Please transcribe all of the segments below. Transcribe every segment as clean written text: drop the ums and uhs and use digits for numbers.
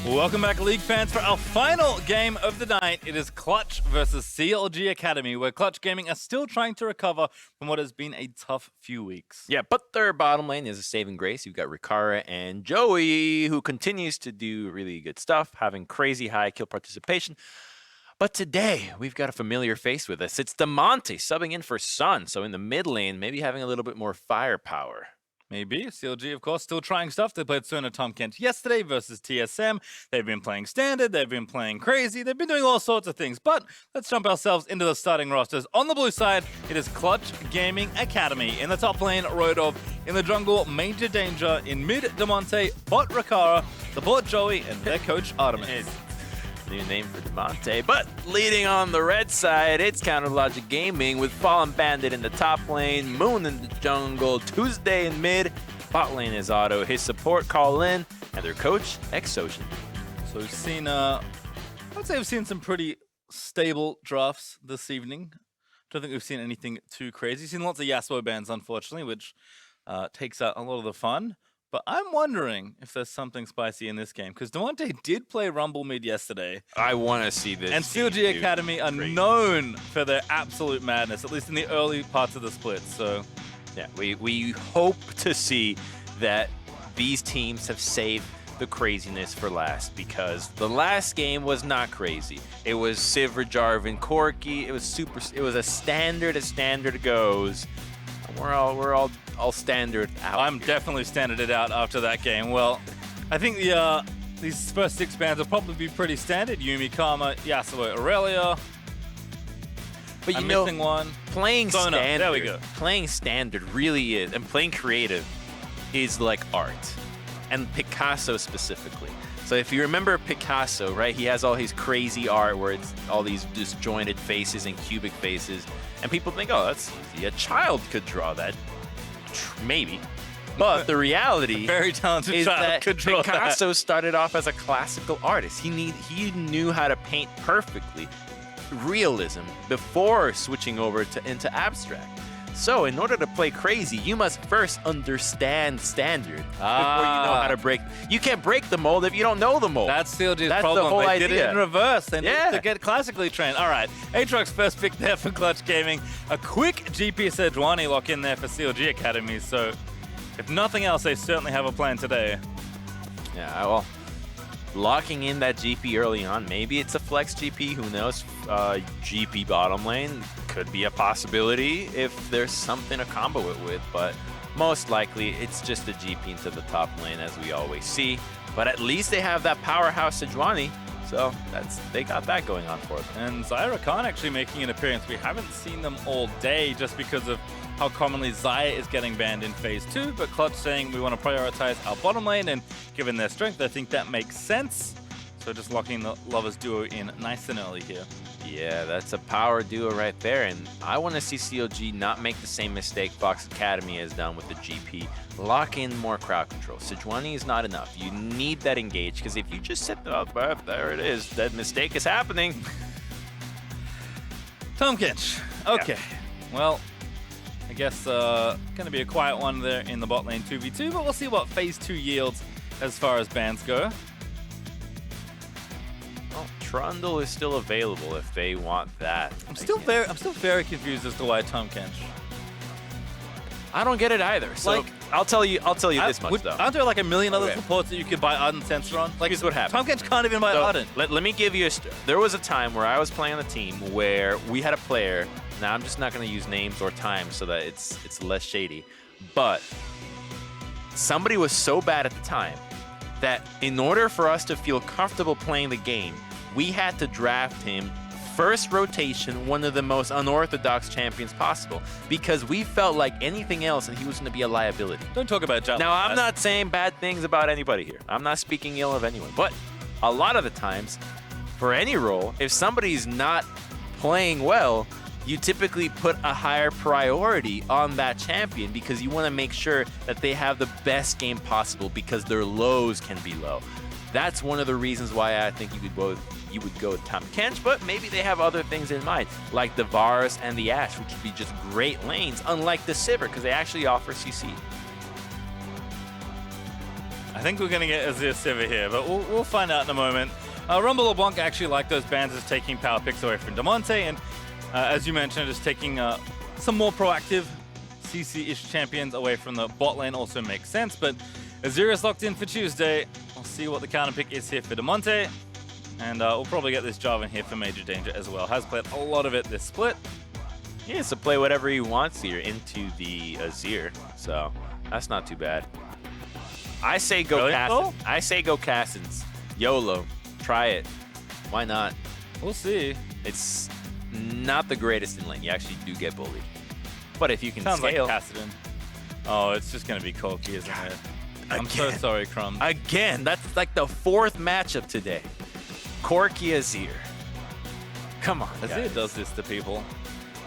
Welcome back, League fans, for our final game of the night. It is Clutch versus CLG Academy, where Clutch Gaming are still trying to recover from what has been a tough few weeks. Yeah, but their bottom lane is a saving grace. You've got FLICKR and Joey, who continues to do really good stuff, having crazy high kill participation. But today, we've got a familiar face with us. It's Demonte subbing in for Sun. So in the mid lane, maybe having a little bit more firepower. Maybe. CLG, of course, still trying stuff. They played Sona Tom Kent yesterday versus TSM. They've been playing Standard. They've been playing Crazy. They've been doing all sorts of things. But let's jump ourselves into the starting rosters. On the blue side, it is Clutch Gaming Academy. In the top lane, Rodov. In the jungle, Major Danger. In mid, Demonte. Bot, Rakara. Support, Joey. And their coach, Artemis. New name for Demonte. But leading on the red side, it's Counter Logic Gaming with Fallen Bandit in the top lane, Moon in the jungle, Tuesday in mid, bot lane is Otto, his support Call In, and their coach, Exocean. So we've seen, I'd say we've seen some pretty stable drafts this evening. Don't think we've seen anything too crazy. We've seen lots of Yasuo bans, unfortunately, which takes out a lot of the fun. But I'm wondering if there's something spicy in this game, because Demonte did play Rumble mid yesterday. I want to see this. And CLG Academy are known for their absolute madness, at least in the early parts of the split. So, yeah, we hope to see that these teams have saved the craziness for last, because the last game was not crazy. It was Sivir, Jarvan, Corki. It was super. It was a standard as standard goes. We're all standard out. I'm definitely standarded out after that game. Well, I think these first 6 bans will probably be pretty standard. Yumi, Karma, Yasuo, Aurelia. But you I'm know, missing one. Playing Sona. standard. There we go. Playing standard really is, and playing creative is like art, and Picasso specifically. So if you remember Picasso, right? He has all his crazy art where it's all these disjointed faces and cubic faces. And people think, oh, that's easy. A child could draw that. Maybe. But the reality Very talented is child that could draw Picasso started off as a classical artist. He knew how to paint perfectly, realism, before switching over into abstract. So in order to play crazy, you must first understand standard before you know how to break. You can't break the mold if you don't know the mold. That's CLG's That's problem. the whole they idea. did it in reverse. They need Yeah. to get classically trained. All right, Aatrox's first pick there for Clutch Gaming. A quick GP Sejuani lock in there for CLG Academy. So if nothing else, they certainly have a plan today. Yeah, well, locking in that GP early on, maybe it's a flex GP, who knows? GP bottom lane could be a possibility if there's something to combo it with, but most likely it's just a GP into the top lane, as we always see. But at least they have that powerhouse Sejuani, so they got that going on for them. And Zyra Khan actually making an appearance. We haven't seen them all day just because of how commonly Xayah is getting banned in Phase 2, but Clutch saying we want to prioritize our bottom lane, and given their strength, I think that makes sense. So just locking the Lovers duo in nice and early here. Yeah, that's a power duo right there, and I want to see CLG not make the same mistake Fox Academy has done with the GP. Lock in more crowd control. Sejuani is not enough. You need that engage, because if you just set that up, there it is. That mistake is happening. Tom Kinch. Okay. Yeah. Well, I guess going to be a quiet one there in the bot lane 2v2, but we'll see what Phase 2 yields as far as bans go. Well, Trundle is still available if they want that. I'm still very confused as to why Tom Kinch. I don't get it either. So like, I'll tell you this much though. Aren't there like a million other supports that you could buy Ardent Sensor on? Like, here's what happened. Tom Kinch can't even buy Ardent. Let me give you there was a time where I was playing on the team where we had a player. Now I'm just not going to use names or times so that it's less shady. But somebody was so bad at the time that in order for us to feel comfortable playing the game, we had to draft him first rotation, one of the most unorthodox champions possible, because we felt like anything else and he was going to be a liability. Don't talk about Jalen. Now, I'm not saying bad things about anybody here. I'm not speaking ill of anyone. But a lot of the times, for any role, if somebody's not playing well, you typically put a higher priority on that champion because you want to make sure that they have the best game possible because their lows can be low. That's one of the reasons why I think you would go with Tom Kench, but maybe they have other things in mind, like the Varus and the Ashe, which would be just great lanes, unlike the Sivir, because they actually offer CC. I think we're going to get Azir Sivir here, but we'll find out in a moment. Rumble LeBlanc actually like those bans as taking power picks away from Damonte, and as you mentioned, just taking some more proactive CC-ish champions away from the bot lane also makes sense, but Azir is locked in for Tuesday. We'll see what the counter pick is here for Damonte, and we'll probably get this Jarvan here for Major Danger as well. Has played a lot of it this split. He has to play whatever he wants here into the Azir, so that's not too bad. I say go Cassins. I say go Cassins. YOLO. Try it. Why not? We'll see. It's not the greatest in lane. You actually do get bullied. But if you can Sounds scale... like Kassadin. Oh, it's just going to be Corki, isn't it? I'm so sorry, Crumbs. Again, that's like the 4th matchup today. Corki Azir. Come on, Azir guys. does this to people.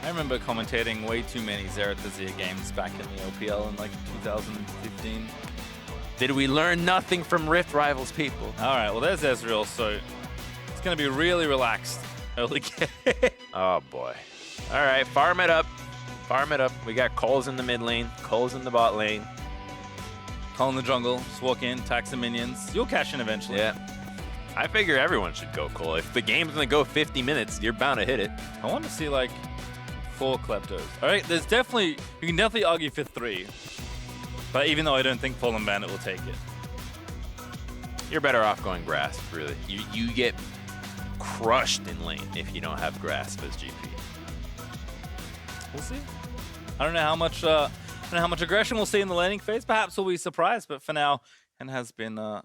I remember commentating way too many Xerath Azir games back in the OPL in like 2015. Did we learn nothing from Rift Rivals, people? All right, well, there's Ezreal, so it's going to be really relaxed early game. Oh, boy. All right, farm it up. Farm it up. We got Coles in the mid lane, Coles in the bot lane. Cole in the jungle, just walk in, tax some minions. You'll cash in eventually. Yeah. I figure everyone should go Cole. If the game's going to go 50 minutes, you're bound to hit it. I want to see, like, 4 Kleptos. All right, there's definitely, you can definitely argue for 3. But even though I don't think Fallen Bandit will take it. You're better off going Grasp, really. You get crushed in lane if you don't have Grasp as GP. We'll see. I don't know how much aggression we'll see in the laning phase. Perhaps we'll be surprised, but for now, it has been a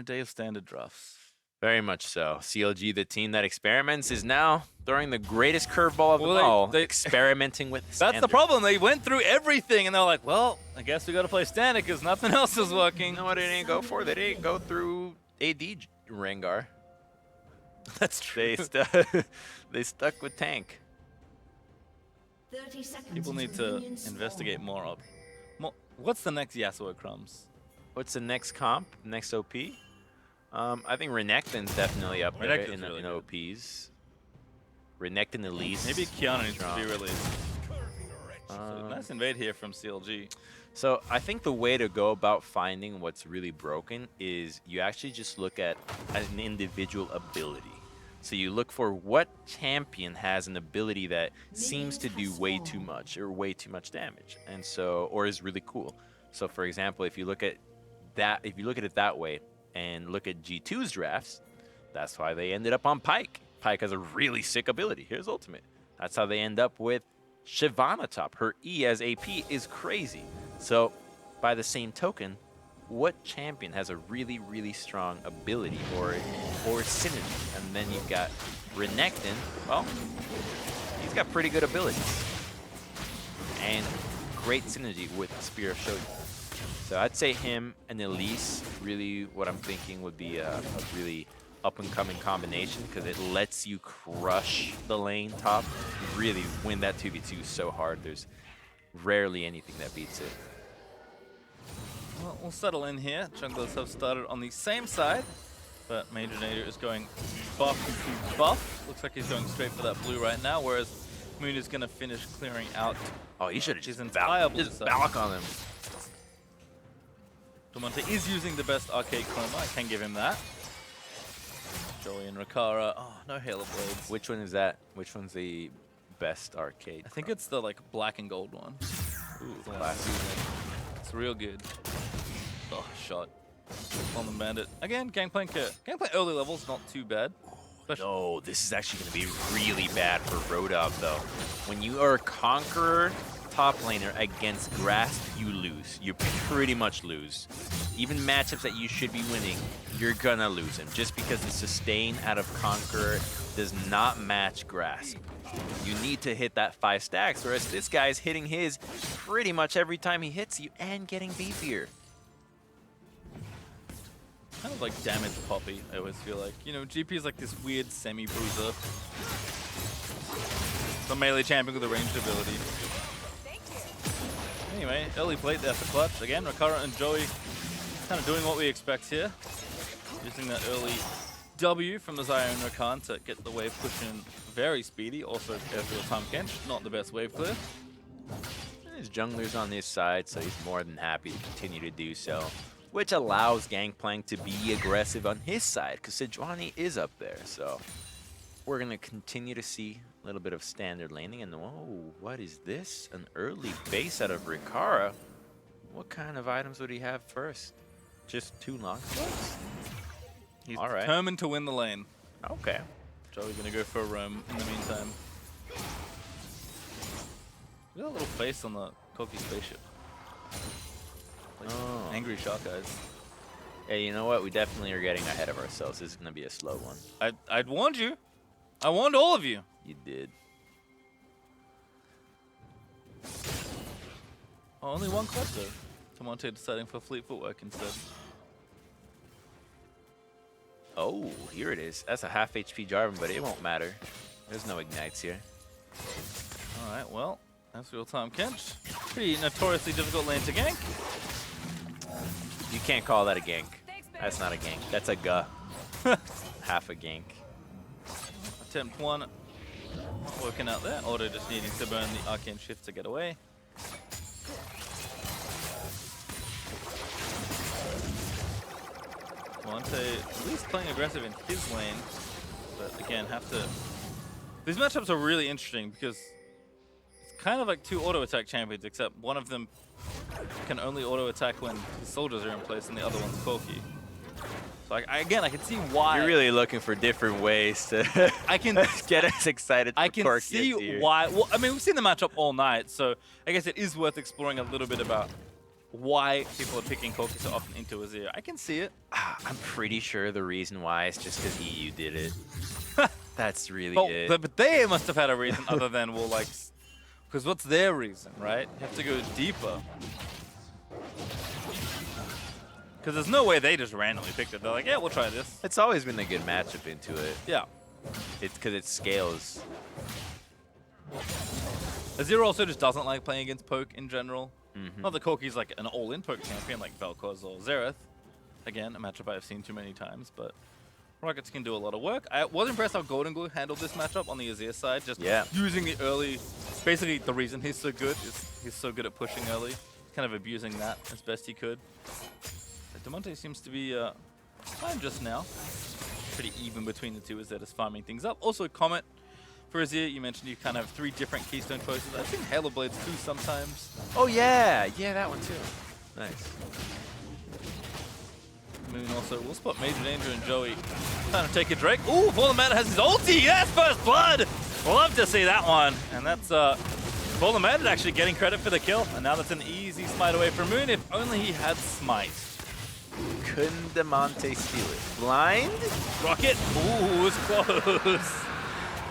day of standard drafts. Very much so. CLG, the team that experiments, is now throwing the greatest curveball of them all, experimenting with standard. That's the problem. They went through everything, and they're like, well, I guess we got to play standard because nothing else is working. You know what they didn't go for? They didn't go through AD Rengar. That's true. They stuck with tank. 30 seconds. People need to investigate more. What's the next Yasuo, Crumbs? What's the next comp? Next OP? I think Renekton's definitely up there in OPs. Renekton Elise. Maybe Kiana needs to be released. Nice invade here from CLG. So I think the way to go about finding what's really broken is you actually just look at an individual ability. So you look for what champion has an ability that seems to do way too much or way too much damage, and so or is really cool. So for example, if you look at it that way and look at G2's drafts, that's why they ended up on Pyke. Pyke has a really sick ability. Here's ultimate. That's how they end up with Shyvana top. Her E as AP is crazy. So by the same token, what champion has a really, really strong ability or synergy? And then you've got Renekton. Well, he's got pretty good abilities and great synergy with Spear of Shogun. So I'd say him and Elise, really what I'm thinking would be a really up-and-coming combination because it lets you crush the lane top. You really win that 2v2 so hard. There's rarely anything that beats it. Well, we'll settle in here. Junglers have started on the same side, but Major Danger is going buff to buff. Looks like he's going straight for that blue right now, whereas Moon is going to finish clearing out. Oh, he should have his just entire blue just side. balk on him. Damonte is using the best arcade chroma. I can give him that. Joey and Rakara. Oh, no Halo Blades. Which one is that? Which one's the best arcade? I think it's the like black and gold one. Ooh, It's classic. It's real good. Oh, shot. On the Bandit. Again, gangplank early levels, not too bad. No, this is actually going to be really bad for Rodov, though. When you are a Conqueror top laner against Grasp, you lose. You pretty much lose. Even matchups that you should be winning, you're going to lose them. Just because the sustain out of Conqueror does not match Grasp. You need to hit that 5 stacks, whereas this guy's hitting his pretty much every time he hits you and getting beefier. Kind of like damaged Poppy, I always feel like. You know, GP is like this weird semi-bruiser. The melee champion with a ranged ability. Anyway, early plate there for clutch. Again, Rakara and Joey kind of doing what we expect here. Using that early W from the Xayah and Rakan to get the wave pushing very speedy. Also, careful with Tom Kench, not the best wave clear. His jungler's on this side, so he's more than happy to continue to do so. which allows Gangplank to be aggressive on his side, because Sejuani is up there. So we're going to continue to see a little bit of standard laning. And whoa, what is this? An early base out of Rikara. What kind of items would he have first? Just 2 long swords? He's All right. determined to win the lane. Okay. Joey gonna go for a roam in the meantime. We got a little face on the Koki spaceship. Like angry shark eyes. Hey, you know what? We definitely are getting ahead of ourselves. This is going to be a slow one. I'd warned you. I warned all of you. You did. Oh, only one club though. Tamonte deciding for fleet footwork instead. Oh, here it is. That's a half HP Jarvan, but it won't matter. There's no ignites here. Alright, well, that's real time Kench. Pretty notoriously difficult lane to gank. You can't call that a gank. That's not a gank. That's a guh. Half a gank. Attempt 1. Not working out there. Auto just needing to burn the arcane shift to get away. Monte at least playing aggressive in his lane, but again, have to... These matchups are really interesting because it's kind of like 2 auto attack champions, except one of them can only auto attack when his soldiers are in place and the other one's Corki. So again, I can see why... You're really looking for different ways to I can get us excited for I can Corki see why... Well, I mean, we've seen the matchup all night, so I guess it is worth exploring a little bit about why people are picking Corki so often into Azir. I can see it. I'm pretty sure the reason why is just because EU did it. That's really it. But they must have had a reason other than, well, like... Because what's their reason, right? You have to go deeper. Because there's no way they just randomly picked it. They're like, yeah, we'll try this. It's always been a good matchup into it. Yeah. It's because it scales. Azir also just doesn't like playing against poke in general. Not that Corki's like an all-in poke champion like Vel'Koz or Xerath. Again, a matchup I've seen too many times, but Rockets can do a lot of work. I was impressed how Golden Glue handled this matchup on the Azir side, just using the early... Basically, the reason he's so good is he's so good at pushing early. Kind of abusing that as best he could. But Demonte seems to be fine just now. Pretty even between the two as they're just farming things up. Also, Comet for Azir, you mentioned you kind of have 3 different Keystone poses. I've seen Halo Blades too sometimes. Oh yeah, yeah, that one too. Nice. Moon also will spot Major Danger and Joey trying to take a Drake. Ooh, Fallen Matter has his ulti! Yes, first blood! Love to see that one. And that's Fallen Matter actually getting credit for the kill. And now that's an easy smite away from Moon. If only he had smite. Couldn't Demonte steal it? Blind? Rocket! Ooh, it's close.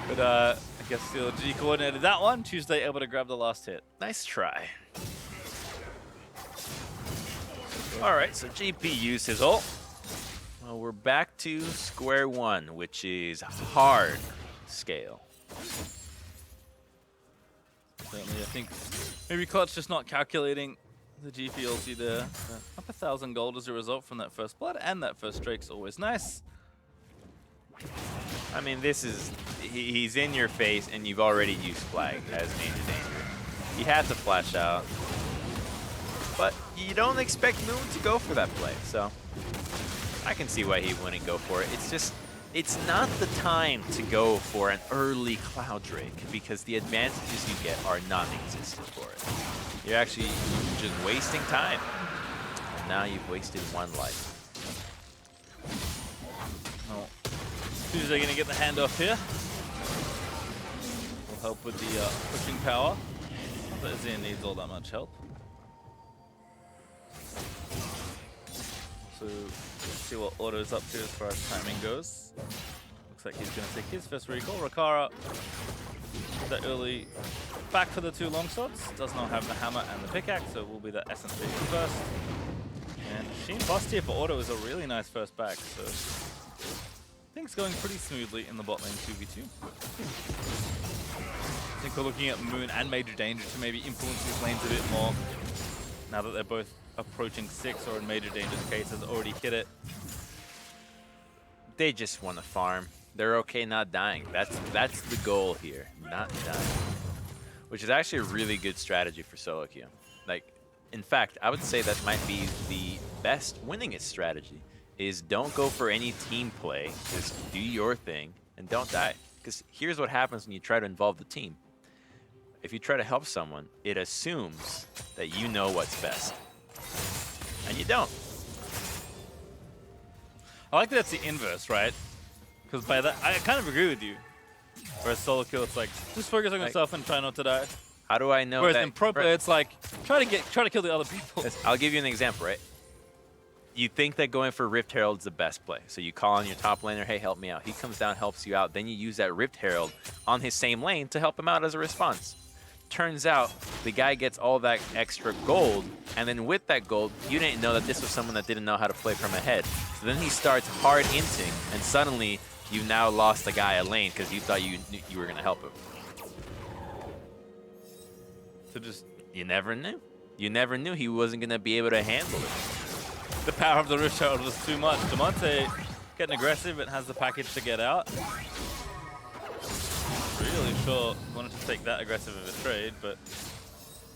But I guess CLG coordinated that one. Tuesday able to grab the last hit. Nice try. Alright, so GP used his ult. Well, we're back to square one, which is hard scale. Certainly, I think maybe Clutch just not calculating the GP ulti there. Up 1,000 gold as a result from that first blood, and that first Drake's always nice. I mean, this is... He's in your face, and you've already used Flag as Major Danger. He had to flash out. But you don't expect Moon to go for that play, so... I can see why he wouldn't go for it. It's just... It's not the time to go for an early Cloud Drake, because the advantages you get are non-existent for it. You're actually just wasting time. And now you've wasted 1 life. Oh. Tuesday gonna get the handoff here. Will help with the pushing power. Not that Azir needs all that much help. So let's see what Auto's up to as far as timing goes. Looks like he's gonna take his first recall. Rikara, the early back for the 2 long swords. Does not have the hammer and the pickaxe, so it will be the essence vision first. And Sheen bust here for Auto is a really nice first back, so things going pretty smoothly in the bot lane 2v2. I think we're looking at Moon and Major Danger to maybe influence these lanes a bit more now that they're both approaching 6, or in Major Danger's case has already hit it. They just want to farm. They're okay not dying. That's the goal here, not dying. Which is actually a really good strategy for solo queue. Like, in fact, I would say that might be the best winningest strategy is don't go for any team play. Just do your thing and don't die. Because here's what happens when you try to involve the team. If you try to help someone, it assumes that you know what's best. And you don't. I like that it's the inverse, right? Because by that, I kind of agree with you. Whereas solo kill, it's like, just focus on yourself and try not to die. How do I know Whereas that? in pro play, it's like, try to kill the other people. I'll give you an example, right? You think that going for Rift Herald is the best play. So you call on your top laner, hey, help me out. He comes down, helps you out. Then you use that Rift Herald on his same lane to help him out as a response. Turns out the guy gets all that extra gold, and then with that gold, you didn't know that this was someone that didn't know how to play from ahead. So then he starts hard inting, and suddenly you've now lost the guy a lane because you thought you were going to help him. So just You never knew. You never knew he wasn't going to be able to handle it. the power of the Rift Herald was too much. Demonte getting aggressive and has the package to get out. Really sure wanted to take that aggressive of a trade, but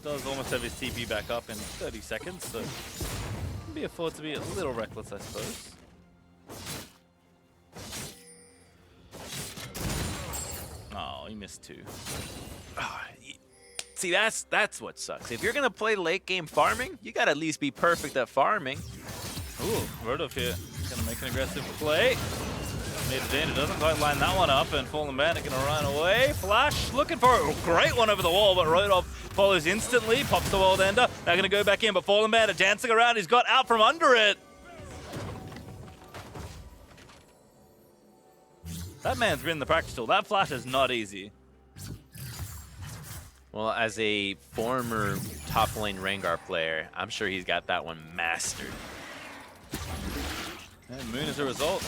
does almost have his TP back up in 30 seconds, so can be afford to be a little reckless, I suppose. Oh, he missed two. See, that's what sucks. If you're going to play late game farming, you got to at least be perfect at farming. Ooh, Rodolph here. Gonna make an aggressive play. Major Danger doesn't quite line that one up, and Fallen Bandit gonna run away. Flash looking for a great one over the wall, but Rodolph follows instantly, pops the World Ender. They're gonna go back in, but Fallen Bandit dancing around. He's got out from under it. That man's been in the practice tool. That flash is not easy. Well, as a former top lane Rengar player, I'm sure he's got that one mastered. And Moon, as a result,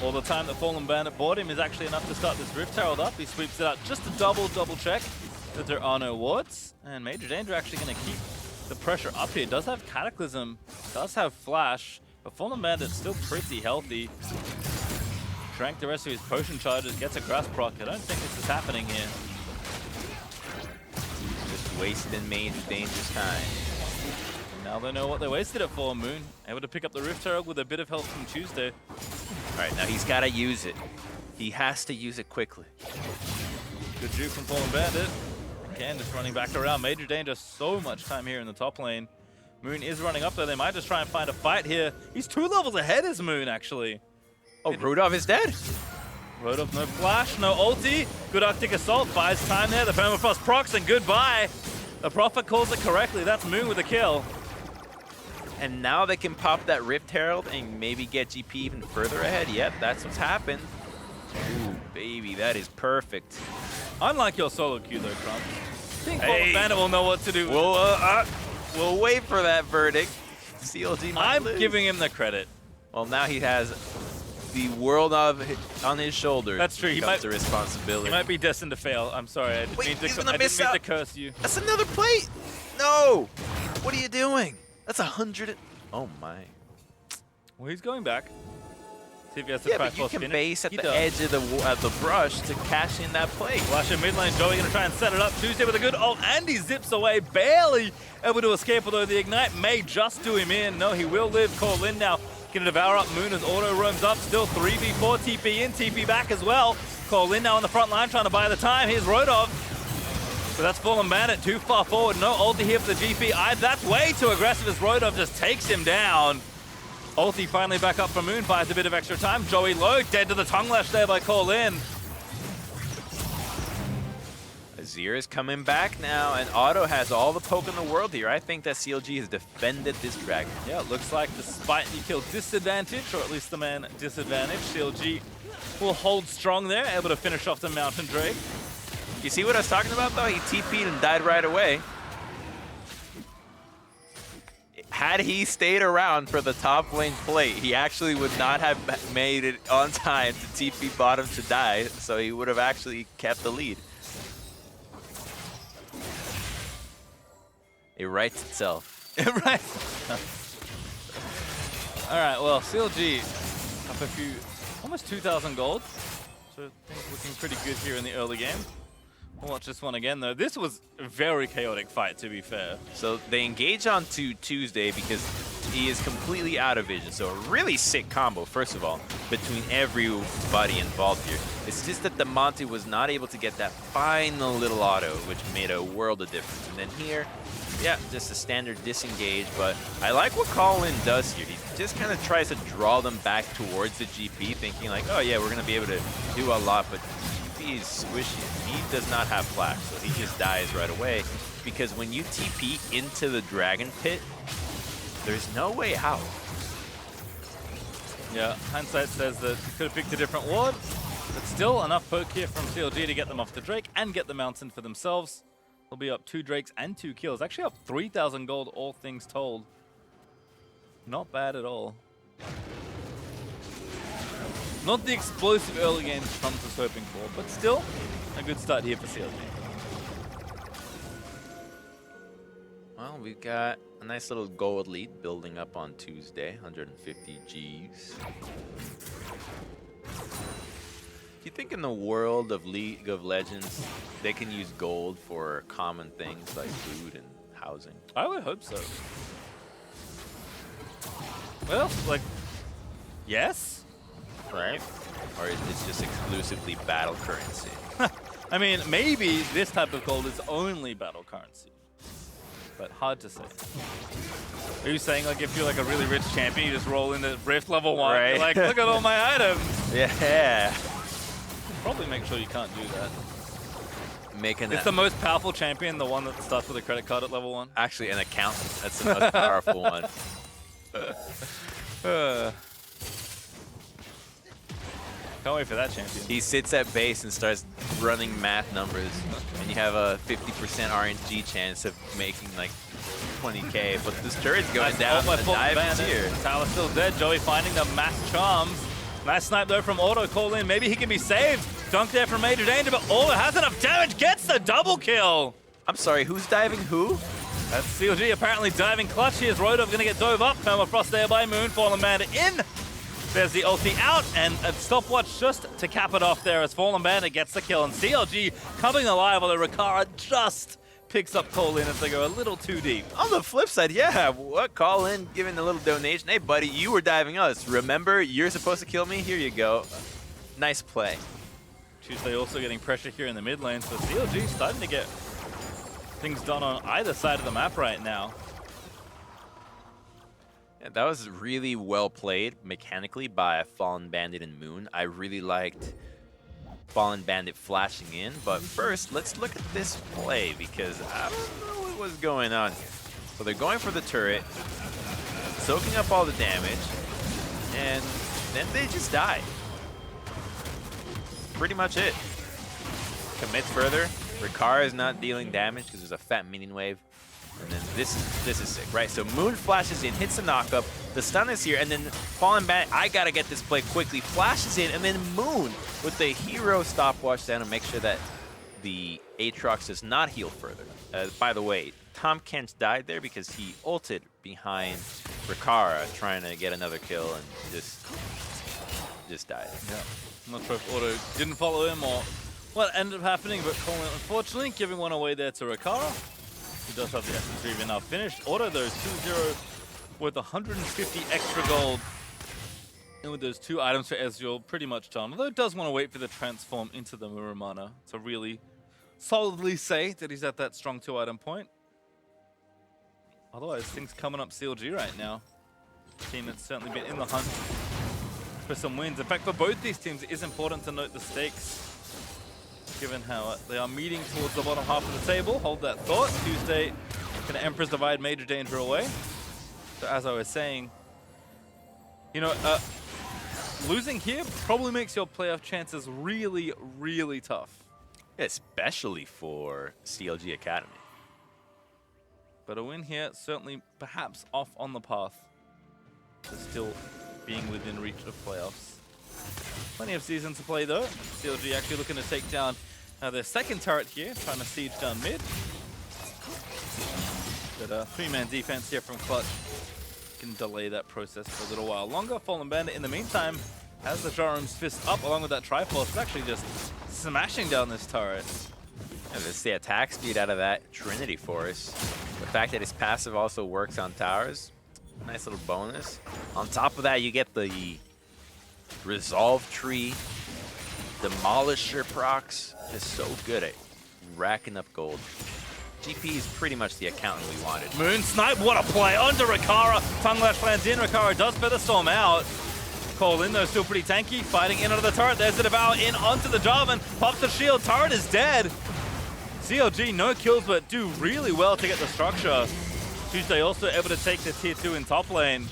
all the time that Fallen Bandit bought him is actually enough to start this Rift Herald up. He sweeps it out just to double check that there are no wards. And Major Danger actually going to keep the pressure up here. Does have Cataclysm, does have Flash, but Fallen Bandit's still pretty healthy. Drank the rest of his potion charges, gets a Grasp proc. I don't think this is happening here. Just wasting Major Danger's time. Now they know what they wasted it for. Moon able to pick up the Rift Herald with a bit of help from Tuesday. All right, now he's got to use it. He has to use it quickly. Good juke from Fallen Bandit. Again, just running back around. Major Danger, so much time here in the top lane. Moon is running up there. They might just try and find a fight here. He's 2 levels ahead as Moon, actually. Oh, Rudolph is dead. Rodolph, no flash, no ulti. Good Arctic Assault, buys time there. The Permafrost procs and goodbye. The Prophet calls it correctly. That's Moon with a kill. And now they can pop that Rift Herald and maybe get GP even further ahead. Yep, that's what's happened. Ooh, baby, that is perfect. Unlike your solo queue though, Trump. I think Fallen Bandit will know what to do. We'll wait for that verdict. CLG might I'm lose. giving him the credit. Well, now he has the world on his shoulders. That's true. He might, the responsibility. He might be destined to fail. I'm sorry. I didn't mean to curse you. That's another plate. No. What are you doing? That's 100. Oh my. Well, he's going back. See if he has to Yeah, try but you spin can it. base at He the does. edge of the brush to cash in that plate. Flash in mid lane. Joey going to try and set it up. Tuesday with a good ult, and he zips away. Barely able to escape, although the Ignite may just do him in. No, he will live. Call in now. Gonna devour up Moon as auto roams up. Still 3v4. TP in, TP back as well. Call in now on the front line trying to buy the time. Here's Rodolph. But that's Fallen Bandit too far forward. No ulti here for the GP. That's way too aggressive as Rodolph just takes him down. Ulti finally back up for Moon. Buys a bit of extra time. Joey low. Dead to the tongue lash there by Call in. Azir is coming back now, and Otto has all the poke in the world here. I think that CLG has defended this dragon. Yeah, it looks like despite the kill disadvantage, or at least the man disadvantage, CLG will hold strong there, able to finish off the Mountain Drake. You see what I was talking about, though? He TP'd and died right away. Had he stayed around for the top lane plate, he actually would not have made it on time to TP bottom to die, so he would have actually kept the lead. It writes itself. Right. All right, well, CLG up a few, almost 2,000 gold. So things looking pretty good here in the early game. We'll watch this one again, though. This was a very chaotic fight, to be fair. So they engage on to Tuesday because he is completely out of vision. So a really sick combo, first of all, between everybody involved here. It's just that the Monty was not able to get that final little auto, which made a world of difference. And then here, yeah, just a standard disengage, but I like what Colin does here. He just kind of tries to draw them back towards the GP, thinking like, oh yeah, we're going to be able to do a lot, but GP is squishy. He does not have flash, so he just dies right away. Because when you TP into the Dragon Pit, there's no way out. Yeah, hindsight says that he could have picked a different ward, but still enough poke here from CLG to get them off the Drake and get the mountain for themselves. They'll be up 2 Drakes and 2 kills. Actually up 3,000 gold, all things told. Not bad at all. Not the explosive early game Trumps was hoping for, but still a good start here for CLG. Well, we've got a nice little gold lead building up on Tuesday, 150 Gs. Do you think in the world of League of Legends, they can use gold for common things like food and housing? I would hope so. Well, like, yes? Right? Or is this just exclusively battle currency? I mean, maybe this type of gold is only battle currency. But hard to say. Are you saying like if you're like a really rich champion, you just roll into Rift level 1, right. you're like, look at all my items. Yeah. Probably make sure you can't do that. Making It's that the most powerful champion, the one that starts with a credit card at level 1. actually an accountant. That's the most powerful one. Can't wait for that champion. He sits at base and starts running math numbers, and you have a 50% RNG chance of making like 20k. But this turret's going down. My The fault, dive is bandit. here. Tyler's still dead. Joey finding the mass charms. Nice snipe though from Auto. Call in. Maybe he can be saved. Dunk there from Major Danger, but Auto has enough damage. Gets the double kill. I'm sorry, who's diving who? That's CLG apparently diving clutch. Here's Rodov going to get dove up. Permafrost there by Moon. Fallen Bandit in. There's the ulti out, and a stopwatch just to cap it off there as Fallen Bandit gets the kill. And CLG coming alive, although Rikara just picks up Colin as they go a little too deep. On the flip side, yeah, what call in, giving a little donation. Hey, buddy, you were diving us. Remember, you're supposed to kill me? Here you go. Nice play. Tuesday also getting pressure here in the mid lane, so CLG starting to get things done on either side of the map right now. Yeah, that was really well played mechanically by Fallen Bandit and Moon. I really liked Fallen Bandit flashing in, but first, let's look at this play because I don't know what was going on. So they're going for the turret, soaking up all the damage, and then they just die. Pretty much it. Commits further. Rikara is not dealing damage because there's a fat minion wave. And then this is sick, right? So Moon flashes in, hits the knockup, the stun is here, and then Fallen Bandit, I gotta get this play quickly, flashes in, and then Moon with the hero stopwatch down to make sure that the Aatrox does not heal further. By the way, Tom Kent died there because he ulted behind Rikara trying to get another kill and just died. Yeah. I'm not sure if Auto didn't follow him or what ended up happening, but Colin unfortunately giving one away there to Rikara. He does have the essence reaver now finished. Auto though 2-0 with 150 extra gold. And with those 2 items for Ezreal pretty much done. Although it does want to wait for the transform into the Muramana to really solidly say that he's at that strong 2 item point. Otherwise things coming up CLG right now. Team that's certainly been in the hunt for some wins. In fact, for both these teams it is important to note the stakes, given how they are meeting towards the bottom half of the table. Hold that thought. Tuesday, can Emperor's Divide Major Danger away. So as I was saying, you know, losing here probably makes your playoff chances really, really tough. Especially for CLG Academy. But a win here, certainly perhaps off on the path to still being within reach of playoffs. Plenty of season to play though. CLG actually looking to take down their second turret here, trying to siege down mid. But a 3-man defense here from Clutch can delay that process for a little while longer. Fallen Bandit in the meantime has the Jarum's fist up along with that Triforce. It's actually just smashing down this turret. And this the attack speed out of that Trinity Force. The fact that his passive also works on towers, Nice little bonus. On top of that, you get the Resolve Tree, Demolisher procs. Just so good at racking up gold. GP is pretty much the accountant we wanted. Moon snipe, what a play onto Rikara. Tongue Lash lands in, Rikara does Featherstorm out. Cole in though, still pretty tanky, fighting in under the turret. There's the Devour in onto the Jarvan, pops the shield, turret is dead. CLG, no kills, but do really well to get the structure. Tuesday also able to take the tier 2 in top lane.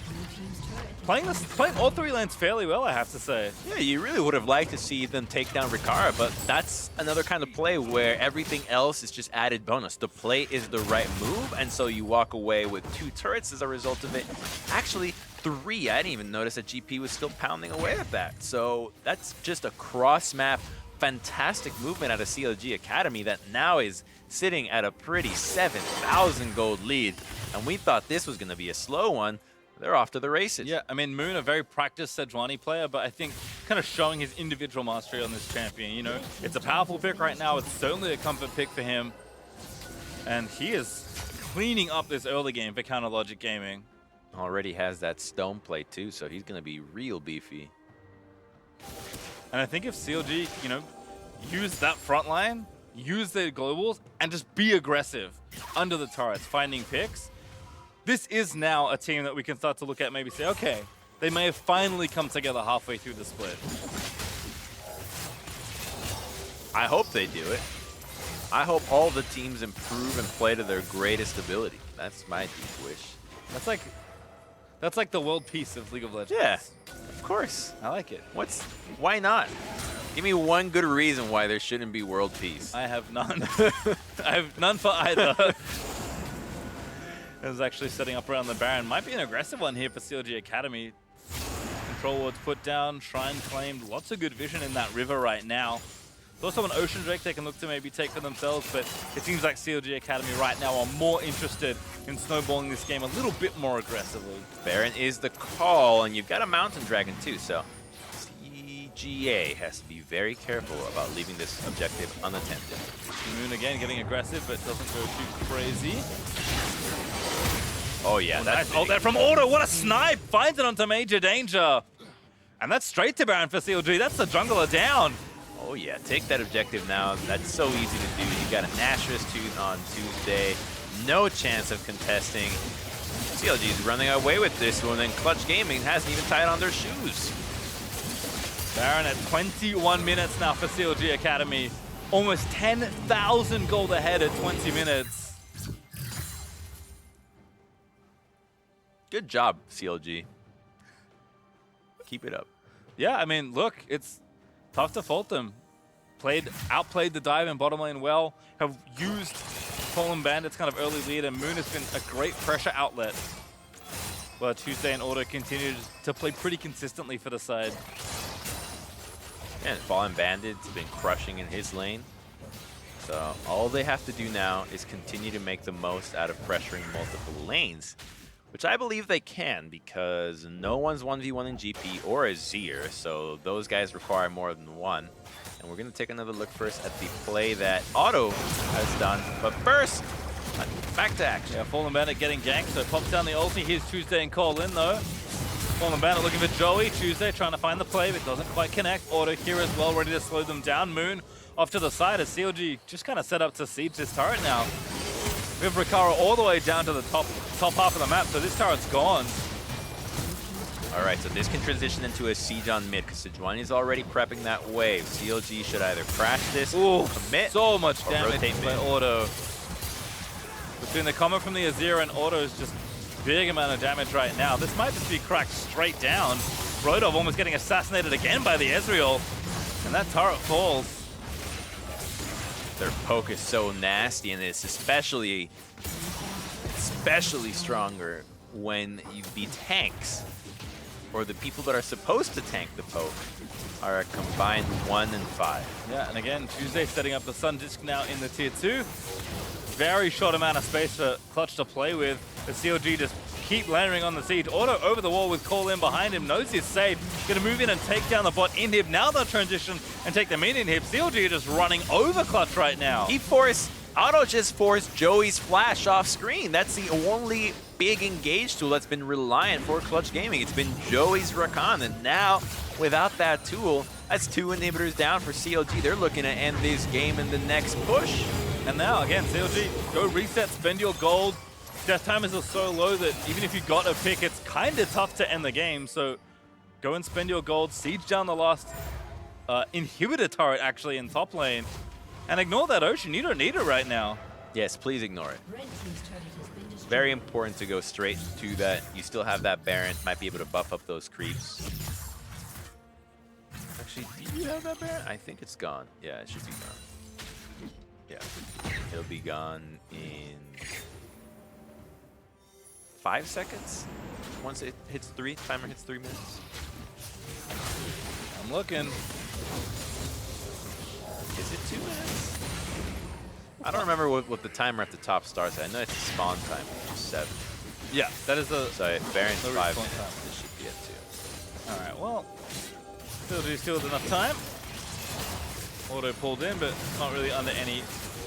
Playing all 3 lanes fairly well, I have to say. Yeah, you really would have liked to see them take down Rikara, but that's another kind of play where everything else is just added bonus. The play is the right move, and so you walk away with 2 turrets as a result of it. Actually, 3. I didn't even notice that GP was still pounding away at that. So that's just a cross-map, fantastic movement out of CLG Academy that now is sitting at a pretty 7,000 gold lead. And we thought this was going to be a slow one. They're off to the races. Yeah, I mean, Moon, a very practiced Sejuani player, but I think kind of showing his individual mastery on this champion. You know, it's a powerful pick right now. It's certainly a comfort pick for him. And he is cleaning up this early game for Counter Logic Gaming. Already has that stone plate too, so he's going to be real beefy. And I think if CLG, you know, use that front line, use their globals, and just be aggressive under the turrets, finding picks, this is now a team that we can start to look at, maybe say, okay, they may have finally come together halfway through the split. I hope they do it. I hope all the teams improve and play to their greatest ability. That's my deep wish. That's like the world peace of League of Legends. Yeah, of course. I like it. Why not? Give me one good reason why there shouldn't be world peace. I have none. I have none for either. Is actually setting up around the Baron. Might be an aggressive one here for CLG Academy. Control wards put down, Shrine claimed. Lots of good vision in that river right now. There's also an Ocean Drake they can look to maybe take for themselves, but it seems like CLG Academy right now are more interested in snowballing this game a little bit more aggressively. Baron is the call, and you've got a Mountain Dragon too, so CGA has to be very careful about leaving this objective unattempted. Moon again getting aggressive, but doesn't go too crazy. Oh yeah, that's nice. Oh, there from Auto, what a snipe! Finds it onto major danger. And that's straight to Baron for CLG. That's the jungler down. Oh yeah, take that objective now. That's so easy to do. You got a Nashor's Tooth on Tuesday. No chance of contesting. CLG is running away with this one, and Clutch Gaming hasn't even tied on their shoes. Baron at 21 minutes now for CLG Academy. Almost 10,000 gold ahead at 20 minutes. Good job, CLG. Keep it up. Yeah, I mean, look, it's tough to fault them. Outplayed the dive and bottom lane well, have used Fallen Bandit's kind of early lead, and Moon has been a great pressure outlet. But Tuesday and Auto continued to play pretty consistently for the side. And Fallen Bandit's been crushing in his lane. So all they have to do now is continue to make the most out of pressuring multiple lanes, which I believe they can, because no one's 1v1 in GP or Azir, so those guys require more than one. And we're going to take another look first at the play that Auto has done. But first, back to action. Yeah, Fallen Bandit getting ganked, so pops down the ulti. Here's Tuesday and Cole in though. Fallen Bandit looking for Joey. Tuesday trying to find the play, but doesn't quite connect. Auto here as well, ready to slow them down. Moon off to the side as CLG just kind of set up to siege this turret now. We have Rikara all the way down to the top half of the map, so this turret's gone. All right, so this can transition into a siege on mid, because Sejuani is already prepping that wave. CLG should either crash this, commit, so much or damage rotate by mid. Auto. Between the comment from the Azir and Auto's just big amount of damage right now. This might just be cracked straight down. Rodov almost getting assassinated again by the Ezreal, and that turret falls. Their poke is so nasty, and it's especially stronger when you beat tanks, or the people that are supposed to tank the poke are a combined 1 and 5. Yeah, and again, Tuesday setting up the Sun Disc now in the tier 2. Very short amount of space for Clutch to play with. The CLG just keep layering on the siege. Auto over the wall with Cole in behind him, knows he's safe. Gonna move in and take down the bot inhib. Now they'll transition and take the mid inhib. CLG just running over Clutch right now. Auto just forced Joey's flash off screen. That's the only big engage tool that's been reliant for Clutch Gaming. It's been Joey's Rakan, and now without that tool, that's 2 inhibitors down for CLG. They're looking to end this game in the next push. And now, again, CLG, go reset, spend your gold. Death timers are so low that even if you got a pick, it's kind of tough to end the game. So go and spend your gold, siege down the last inhibitor turret, actually, in top lane. And ignore that Ocean. You don't need it right now. Yes, please ignore it. Red team's turret has been destroyed. Very important to go straight to that. You still have that Baron. Might be able to buff up those creeps. Actually, do you have that Baron? I think it's gone. Yeah, it should be gone. Yeah, it'll be gone in 5 seconds. Once it hits 3, timer hits 3 minutes. I'm looking. Is it 2 minutes? I don't remember what the timer at the top starts at. I know it's a spawn time, which is 7. Yeah, that is a... So Baron's the 5 respawn minutes. time. This should be at 2. All right, well, CLG still has enough time. Auto pulled in, but not really under any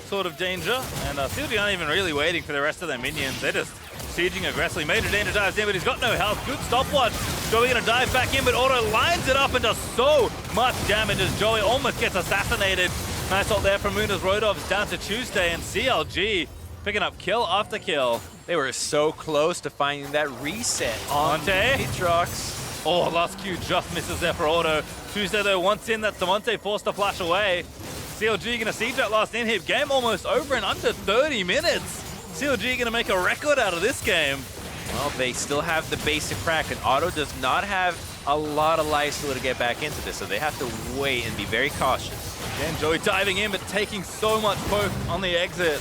sort of danger. And CLG aren't even really waiting for the rest of their minions. They're just sieging aggressively. Major Danger dives in, but he's got no health. Good stopwatch. Joey gonna dive back in, but Auto lines it up and does so much damage as Joey almost gets assassinated. Nice ult there from Muna's Rodovs down to Tuesday, and CLG picking up kill after kill. They were so close to finding that reset on Monte. Aatrox. Oh, last Q just misses there for Auto. Tuesday though, once in, that's Monte forced to flash away. CLG gonna siege that last inhib. Game almost over in under 30 minutes. CLG gonna make a record out of this game. Well, they still have the basic crack, and Auto does not have a lot of lifesteal to get back into this, so they have to wait and be very cautious. Again, Joey diving in, but taking so much poke on the exit.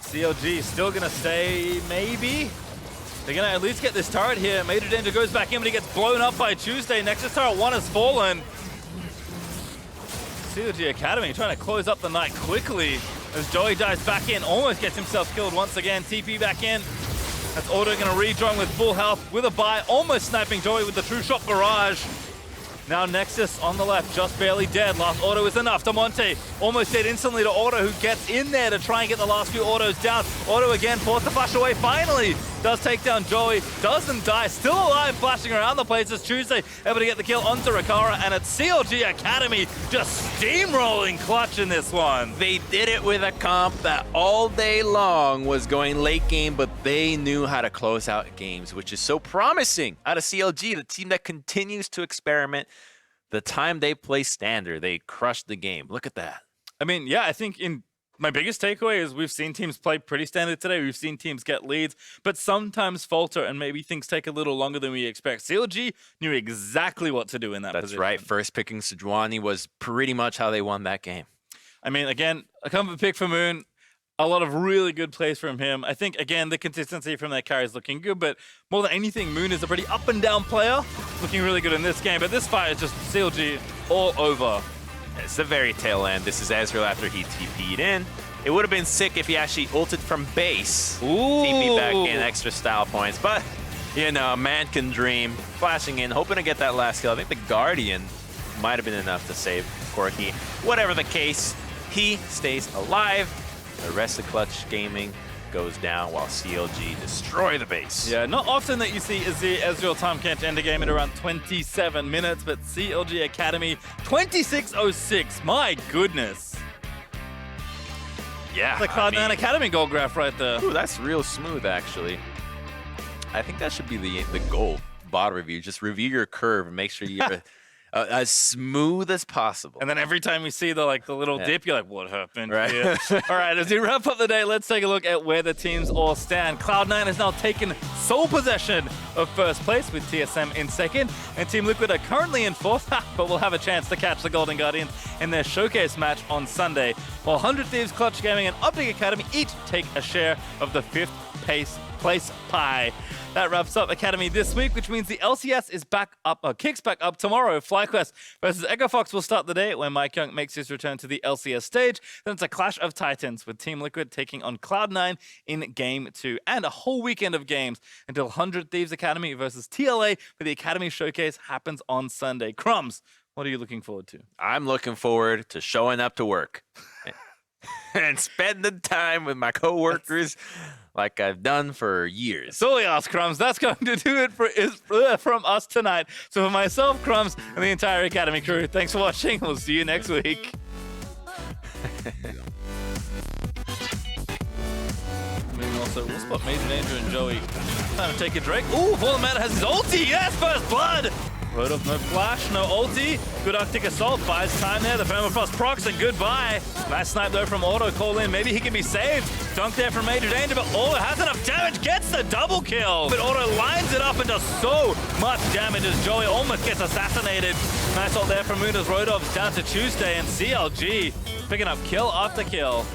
CLG still gonna stay, maybe? They're gonna at least get this turret here. Major Danger goes back in, but he gets blown up by Tuesday. Nexus turret 1 has fallen. CLG Academy trying to close up the night quickly as Joey dives back in, almost gets himself killed once again. TP back in. That's Auto gonna rejoin with full health with a buy, almost sniping Joey with the true shot barrage. Now Nexus on the left, just barely dead. Last auto is enough to Monte. Almost dead instantly to Auto, who gets in there to try and get the last few autos down. Auto again, forced to flash away, finally does take down Joey. Doesn't die, still alive, flashing around the place as Tuesday able to get the kill onto Rakara, and it's CLG Academy just steamrolling Clutch in this one. They did it with a comp that all day long was going late game, but they knew how to close out games, which is so promising out of CLG, the team that continues to experiment. The time they play standard, they crushed the game. Look at that. I mean, yeah, I think my biggest takeaway is we've seen teams play pretty standard today. We've seen teams get leads, but sometimes falter and maybe things take a little longer than we expect. CLG knew exactly what to do in that position. That's right. First picking Sejuani was pretty much how they won that game. I mean, again, a comfort pick for Moon. A lot of really good plays from him. I think, again, the consistency from their carry is looking good, but more than anything, Moon is a pretty up and down player. Looking really good in this game, but this fight is just CLG all over. It's the very tail end. This is Ezreal after he TP'd in. It would have been sick if he actually ulted from base. Ooh. TP back in, extra style points. But, you know, man can dream. Flashing in, hoping to get that last kill. I think the Guardian might have been enough to save Corki. Whatever the case, he stays alive. The rest of Clutch Gaming goes down while CLG destroy the base. Yeah, not often that you see Ezreal Tom Kent end a game in around 27 minutes, but CLG Academy 26:06. My goodness. Yeah, The Cloud9 Academy goal graph right there. Ooh, that's real smooth, actually. I think that should be the goal. Bot review. Just review your curve and make sure you're as smooth as possible. And then every time we see the little dip, you're like, what happened Right. here? All right, as we wrap up the day, let's take a look at where the teams all stand. Cloud9 has now taken sole possession of first place with TSM in second, and Team Liquid are currently in fourth, but will have a chance to catch the Golden Guardians in their showcase match on Sunday, while 100 Thieves, Clutch Gaming, and Optic Academy each take a share of the fifth place pie. That wraps up Academy this week, which means the LCS is back up, kicks back up tomorrow. FlyQuest versus Echo Fox will start the day when Mike Young makes his return to the LCS stage. Then it's a clash of titans with Team Liquid taking on Cloud9 in Game 2. And a whole weekend of games until 100 Thieves Academy versus TLA, where the Academy Showcase happens on Sunday. Crumbs, what are you looking forward to? I'm looking forward to showing up to work. and spending time with my coworkers like I've done for years. So yes, Crumbs, that's going to do it from us tonight. So for myself, Crumbs, and the entire Academy crew, thanks for watching. We'll see you next week. Also, we'll spot Major Danger and Joey trying to take a Drake. Ooh, Fallen Matter has his ulti. Yes, first blood. Rodolph, no flash, no ulti. Good Arctic Assault, buys time there. The Permafrost procs and goodbye. Nice snipe though from Auto, call in. Maybe he can be saved. Dunk there from Major Danger, but Auto has enough damage, gets the double kill. But Auto lines it up and does so much damage as Joey almost gets assassinated. Nice ult there from Munoz. Rodolph's down to Tuesday, and CLG picking up kill after kill.